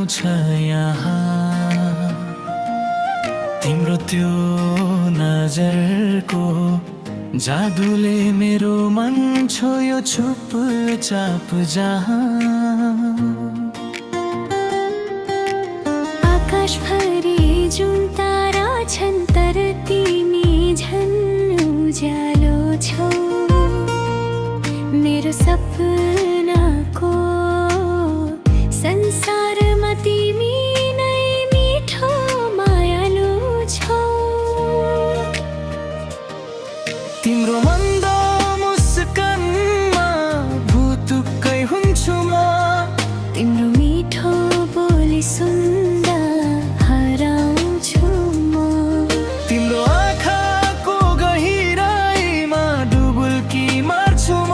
आउँछ यहाँ। तिम्रो त्यो नजरको जादुले मेरो मन छोयो चुपचाप जहाँ। आकाशभरि जुन तारा छन् तर तिमी झन् उज्यालो छौ। मेरो सपनाको संसारमा तिमी नै मिठो मायालु छौ। तिम्रो मन्द मुस्कानमा भुतुक्कै हुन्छु म। तिम्रो मिठो बोली सुन्दा हराउँछु म। तिम्रो आँखाको गहिराईमा डुबुल्की मार्छु म।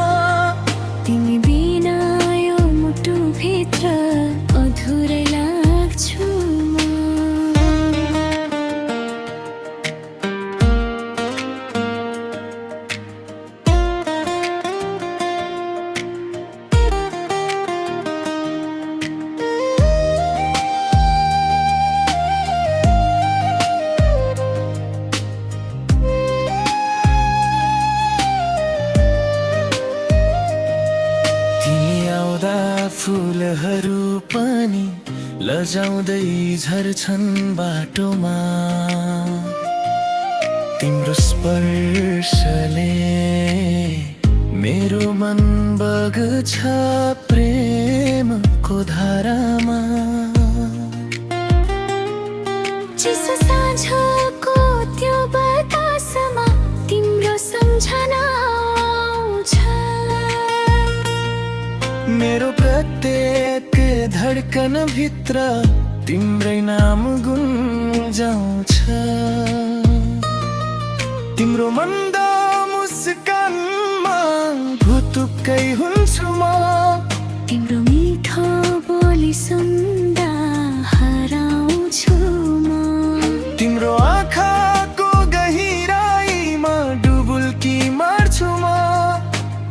तिमी बिना यो मुटुभित्र अधुरै लाग्छु म। फुलहरू पनि लजाउँदै झर्छन् बाटोमा। तिम्रो स्पर्शले मेरो मन बग्छ प्रेमको धारामा। चिसो साँझको त्यो बतासमा तिम्रो सम्झना आउँछ। मेरो प्रत्येक धड्कन भित्र तिम्रै नाम गुन्जाउँछ। तिम्रो मन्द मुस्कानमा भुतुक्कै हुन्छु म। तिम्रो मिठो बोली सुन्दा हराउँछु म। तिम्रो आँखाको गहिराईमा डुबुल्की मार्छु म।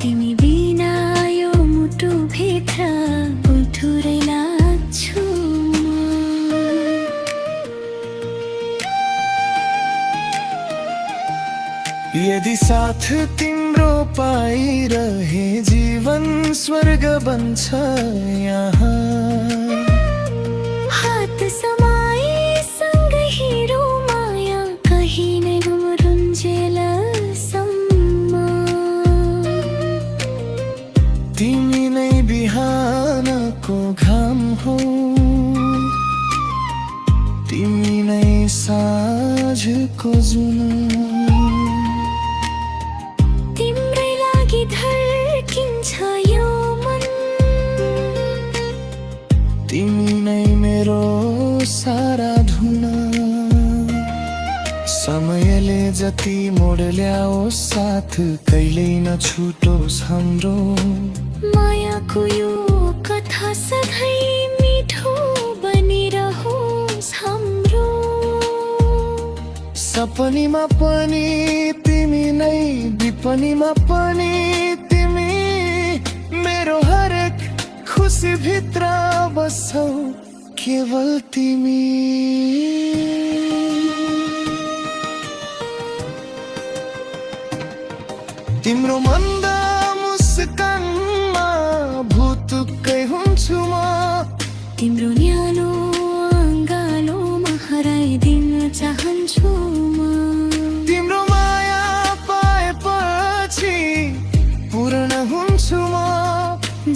तिमी बिना यो मुटुभित्र अधुरै लाग्छु म। यदि साथ तिम्रो पाइरहे जीवन स्वर्ग बन्छ यहाँ। हात समाए सँगै हिँडौ माया कहीँ नै घुम्रुन्जेलसम्म। तिमी नै बिहानको घाम हौ। तिमी नै साँझको जुन। तिम्रै लागि धड्किन्छ यो मन। तिमी नै मेरो सारा धुन। समयले जति मोड ल्याओस् साथ कहिल्यै नछुटोस् हाम्रो। मायाको यो कथा सधैँ मिठो बनिरहोस् हाम्रो। सपनीमा पनि तिमी नै विपनीमा पनि तिमी मेरो हरेक खुसी भित्र बस्छौ केवल तिमी। तिम्रो मन्द मुस्कानमा भुतुक्कै हुन्छु म। तिम्रो न्यानो अङ्गालोमा हराइदिन चाहन्छु म। तिम्रो माया पाएपछि पूर्ण हुन्छु म।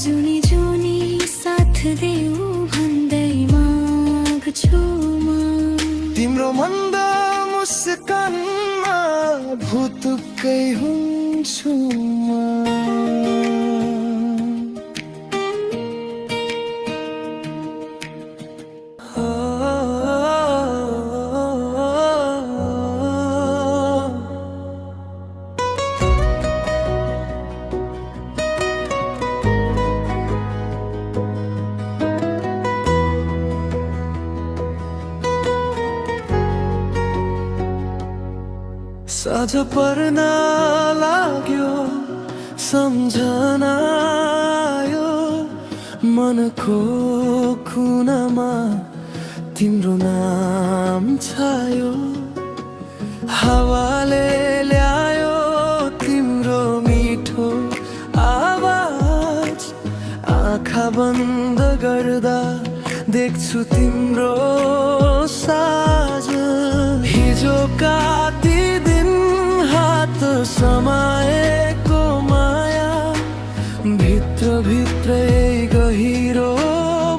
जुनी जुनी साथ देऊ भन्दै माग्छु म। तिम्रो मन्द मुस्कानमा भुतुक्कै हुन्छु म। साँझ पर्न लाग्यो सम्झना आयो मनको कुनामा तिम्रो नाम छायो, हावाले ल्यायो तिम्रो मिठो आवाज। आँखा बन्द गर्दा देख्छु तिम्रो साज। हिजोका ती दिन हात समाएको माया, भित्र भित्रै गहिरो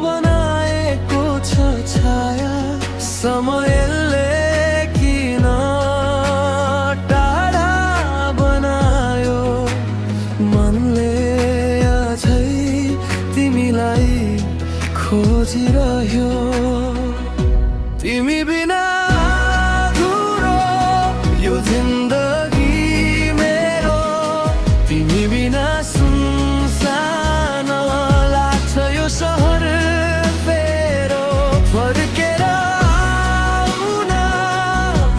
बनाएको छ छाया। समयले किन टाढा बनायो, मनले अझै तिमीलाई खोजिरह्यो। तिमी बिना अधुरो यो जिन्दगी मेरो, तिमी बिना सुनसान लाग्छ यो सहर फेरो। फर्केर आउन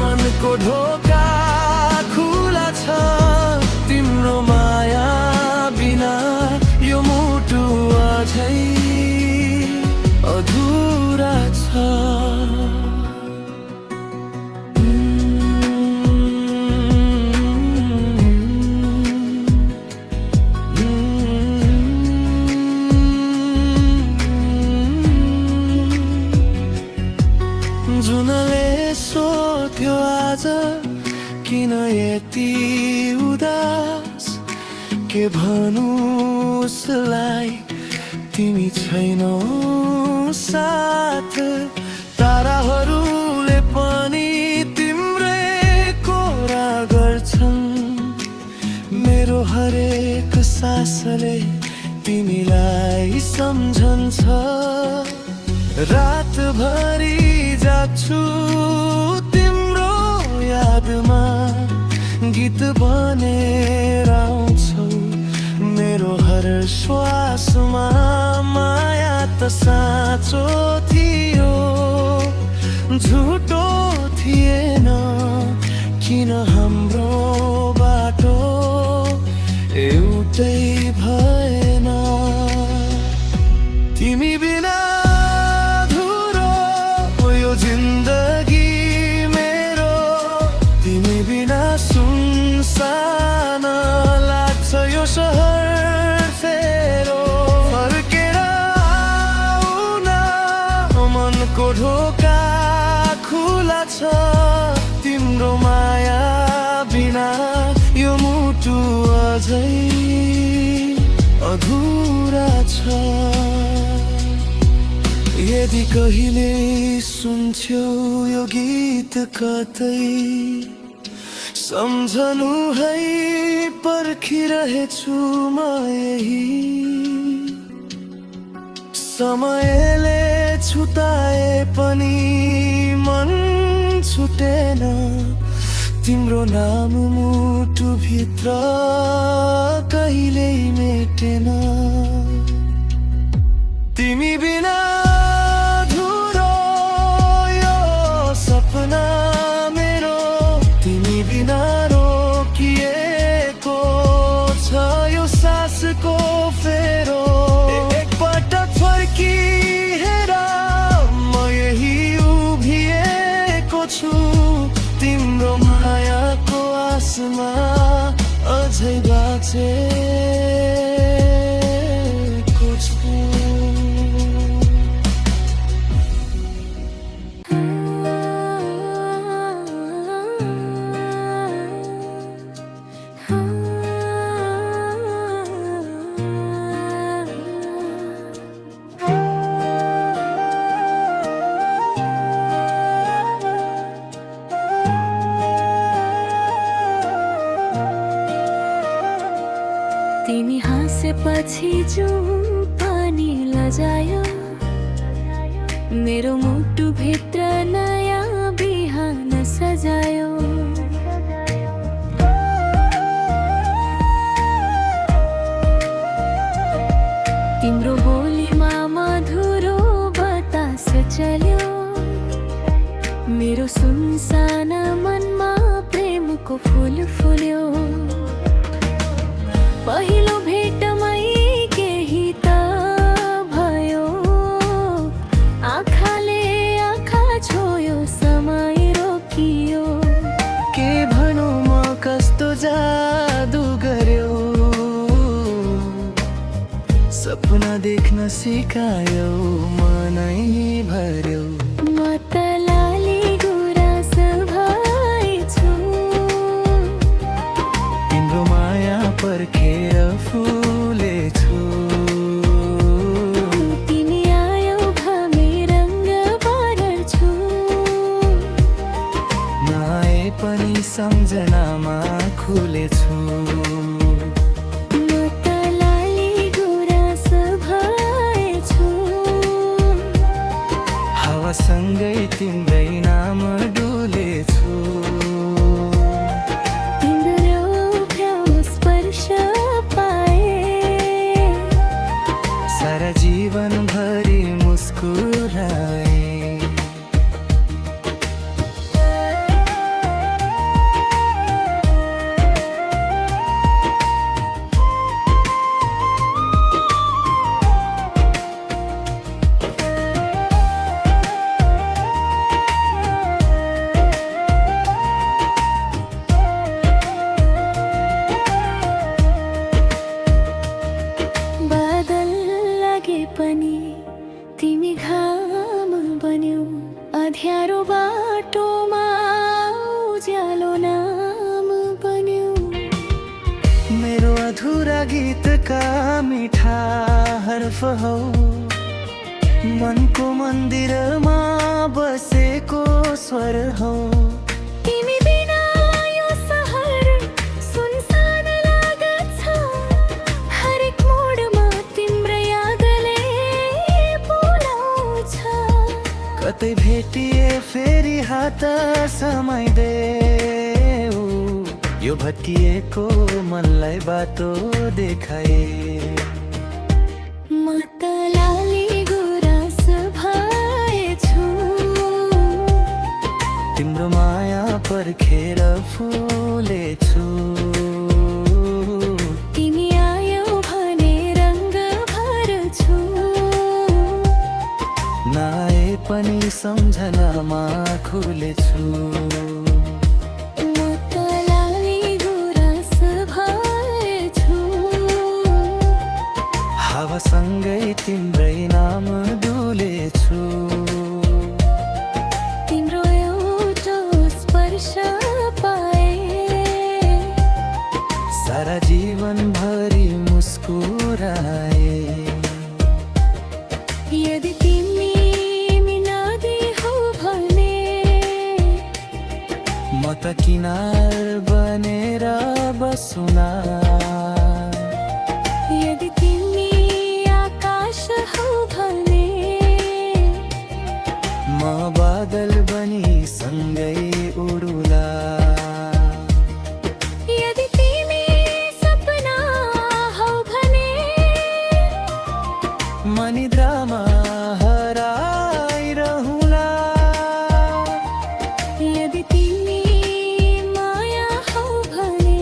मनको ढोका खुला छ, तिम्रो माया बिना यो मुटु अझै अधुरा छ। जुनले सोध्यो आज किन यति उदास, के भनु उसलाई तिमी छैनौ साथ। ताराहरूले पनि तिम्रै कोरा गर्छन्, मेरो हरेक सासले तिमीलाई सम्झन्छ। रातभरि जाग्छु तिम्रो यादमा, गीत बनेर आउँछौ मेरो हर श्वासमा। माया त साँचो थियो, झुटो थिएन, किन हाम्रो बाटो एउटै भएन। तिमी बिना अधुरो यो जिन्दगी मेरो, तिमी बिना सुनसान लाग्छ यो सहर फेरो। फर्केर आउन मनको ढोका खुला छ, तिम्रो माया बिना यो मुटु अझै अधुरा छ। यदि कहिले सुन्छौ यो गीत कतै, सम्झनु है पर्खिरहेछु म यही। समयले छुटाए पनि मन छुटेन, तिम्रो नाम मुटु भित्र कहिल्यै मेटेन। तिमी बिना अधुरो यो सपना मेरो, तिमी बिना रोकिएको छ यो सासको फेरो। एकपटक फर्की हेर म यही उभिएको छु, तिम्रो मायाको आसमा अझै बाँचेको छु। तिमी हाँसेपछि जुन पानी लजायो, मेरो मुटु भित्र नयाँ बिहान सजायो। तिम्रो बोलीमा मधुरो बतास चल्यो, मेरो सुनसान मनमा प्रेमको फूल फुल्यो। पहिलो भेटमै केही त भयो, देख्न सिकायौ मनै भर्यौ म त लाली गुराँस भएछु तिम्रो माया पर्खेर फुलेछु तिमी आयौ घामे रङ्ग भर्छु नआए पनि सम्झनामा खुलेछु म त लाली गुराँस भएछु हावासँगै तिम्रै नाम डुलेछु तिम्रो प्रेम स्पर्श पाए सारा जीवनभरि मुस्कुराए बादल लागे पनि तिमी घाम बन्यौ अँध्यारो बाटोमा उज्यालो नाम बन्यौ मेरो अधुरा गीतका मिठा हर्फ हौ मनको मन्दिरमा बसेको स्वर हौ तिमी बिना यो सहर सुनसान लाग्छ हरेक मोडमा तिम्रो यादले बोलाउँछ कतै भेटिए फेरि हात समाइदेऊ यो भत्किएको मनलाई बाटो देखाए म त लाली गुराँस भएछु तिम्रो माया पर्खेर फुलेछु तिमी आयौ भने रङ्ग भर्छु नआए पनि सम्झनामा खुलेछु म त लाली गुराँस भएछु हावासँगै तिम्रै नाम डुलेछु तिम्रो एउटा स्पर्श पाए सारा जीवनभरि मुस्कुराए यदि तिमी मिलादी हौ भने म त किनार बनेर बसुना यदि तिमी आकाश हौ भने म बादल बनी सँगै उडुला यदि तिमी सपना हौ भने म निद्रामा हराइरहुला यदि तिमी माया हौ भने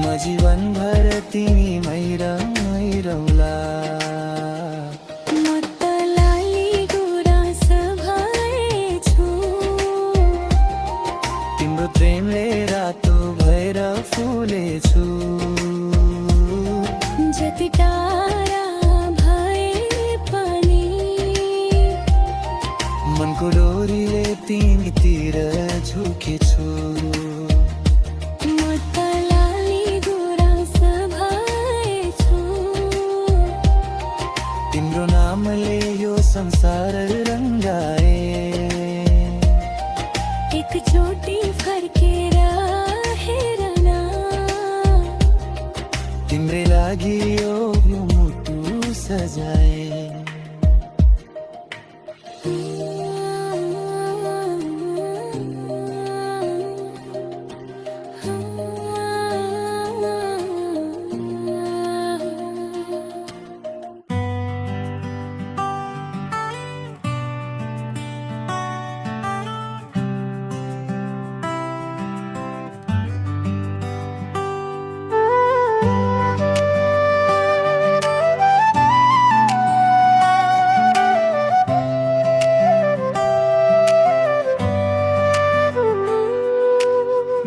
म जीवनभर तिमीमै रहिरहुला म त लाली गुराँस भएछु तिम्रो प्रेमले रातो भएर फुलेछु जति टाढा भए पनि मनको डोरीले तिमीतिर झुकेछु म त लाली गुराँस भएछु तिम्रो नामले यो संसार रङ्गाए एकचोटि फर्केर हेरन तिम्रै लागि यो मुटु सजाए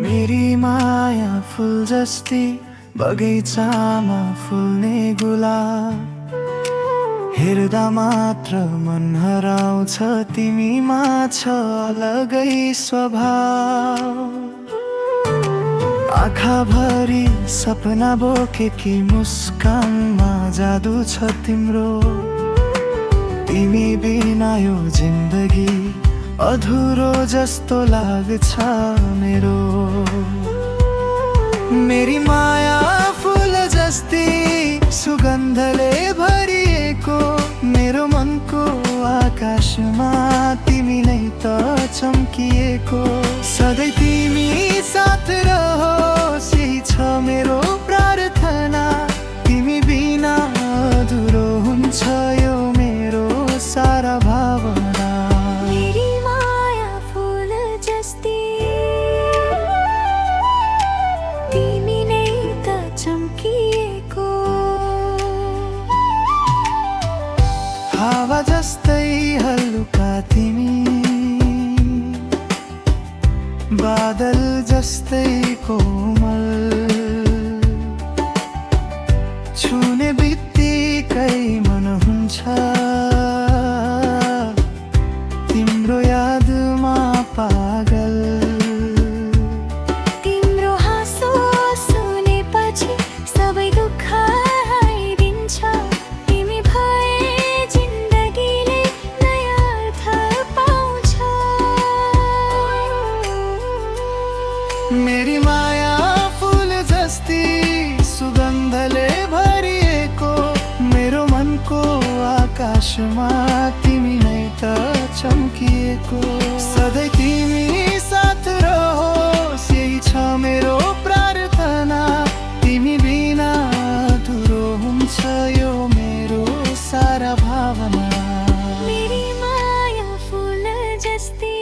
मेरी माया फुल जस्ती बगैँचामा फुल्ने गुलाब हेर्दा मात्र मन हराउँछ तिमीमा छ अलगै स्वभाव आँखाभरि सपना बोकेकी मुस्कानमा जादु छ तिम्रो तिमी बिना यो जिन्दगी अधुरो जस्तो लाग्छ मेरो मेरी माया फुल जस्ती सुगन्धले भरिएको मेरो मनको आकाशमा तिमी नै त चम्किएको सधैँ तिमी साथ रहोस् यही छ मेरो प्रार्थना तिमी बिना अधुरो हुन्छ यो मेरो सारा भावना मेरी माया फुल जस्ती तिमी नै त चम्किएको हावा जस्तै हल्का तिमी बादल जस्तै कोमल छुने बित्तिकै मन हुन्छ तिम्रो यादमा पागल तिम्रो हाँसो सुनेपछि सबै दुःख हराइदिन्छ तिमी भए जिन्दगीले नयाँ अर्थ पाउँछ मेरी माया फुल जस्ती सुगन्धले भरिएको मेरो मनको आकाशमा तिमी नै त चम्किएको सधैँ तिमी साथ रहोस् यही छ मेरो प्रार्थना तिमी बिना अधुरो हुन्छ यो मेरो सारा भावना मेरी माया फुल जस्ती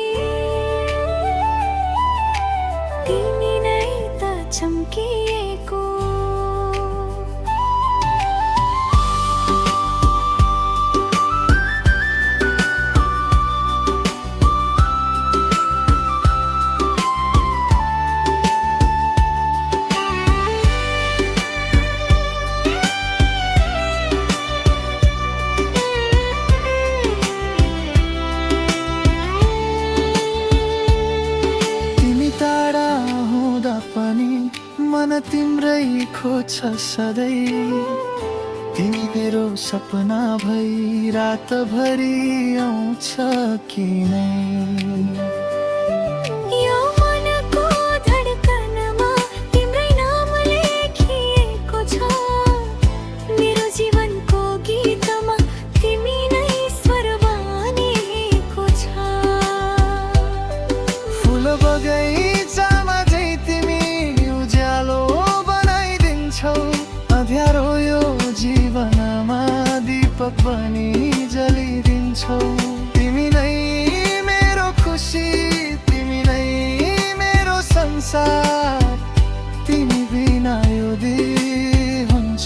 तिमी नै त चम्किएको मन तिम्रै खोज्छ सधैँ तिमी मेरो सपना भई रातभरि आउँछ कि नै यो मनको धडकनमा तिम्रै नाम लेखिएको छ मेरो जीवनको गीतमा तिमी नै स्वर बनेको छ फुल बगैँचामा झै तिमी उज्यालो बनाइदिन्छौ अँध्यारो यो जीवनमा दीपक बनी जलिदिन्छौ तिमी नै मेरो खुसी तिमी नै मेरो संसार तिमी बिना यो दिल हुन्छ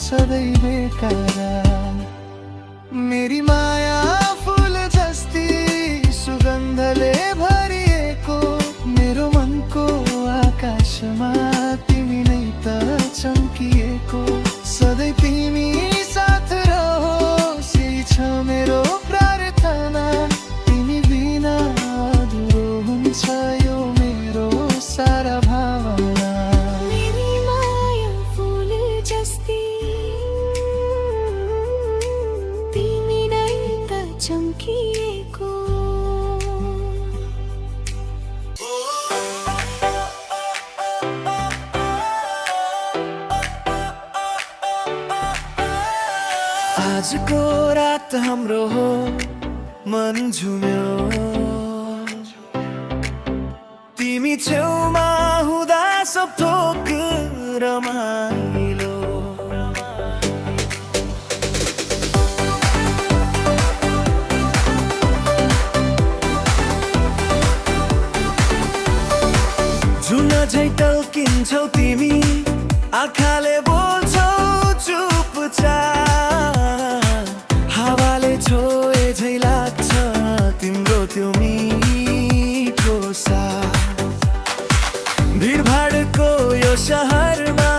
सधैँ बेकार मेरी माया फुल जस्ती सुगन्धले भरिएको मेरो मनको आकाशमा तिमी नै त चम्किएको सधैँ तिमी साथ रहोस् यही छ मेरो प्रार्थना तिमी बिना अधुरो हुन्छ यो मेरो सारा भावना मेरी माया फुल जस्ती तिमी नै त चम्किएको आजको रात हाम्रो हो मन झुम्यो तिमी छेउमा हुँदा सब थोक रमाइलो जुन झै टल्किन्छौ तिमी आँखाले बोल्छौ चुपचाप हावाले छोए झै लाग्छ तिम्रो त्यो मिठो साथ भिडभाडको यो शहरमा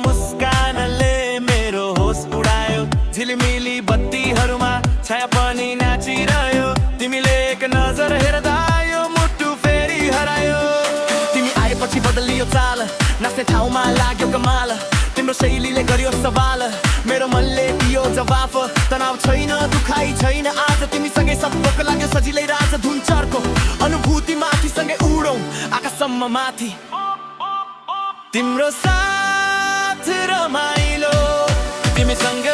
मुस्कानले मेरो होस उडायो झिलिमिली बत्तीहरूमा छाया पनि नाचिरह्यो तिमीले एक नजर हेर्दा यो मुटु फेरि हरायो तिमी आएपछि बदलियो चाल नाच्ने ठाउँमा लाग्यो कमाल तिम्रो शैलीले गर्यो सवाल मेरो मनले दियो जवाफ तनाव छैन दुखाइ छैन आज तिमीसँगै सबको लाग्यो सजिलै राज धुन चर्को अनुभूति माथि सँगै उडौँ आकाशसम्म माथि तिम्रो साथ रमाइलो तिमीसँग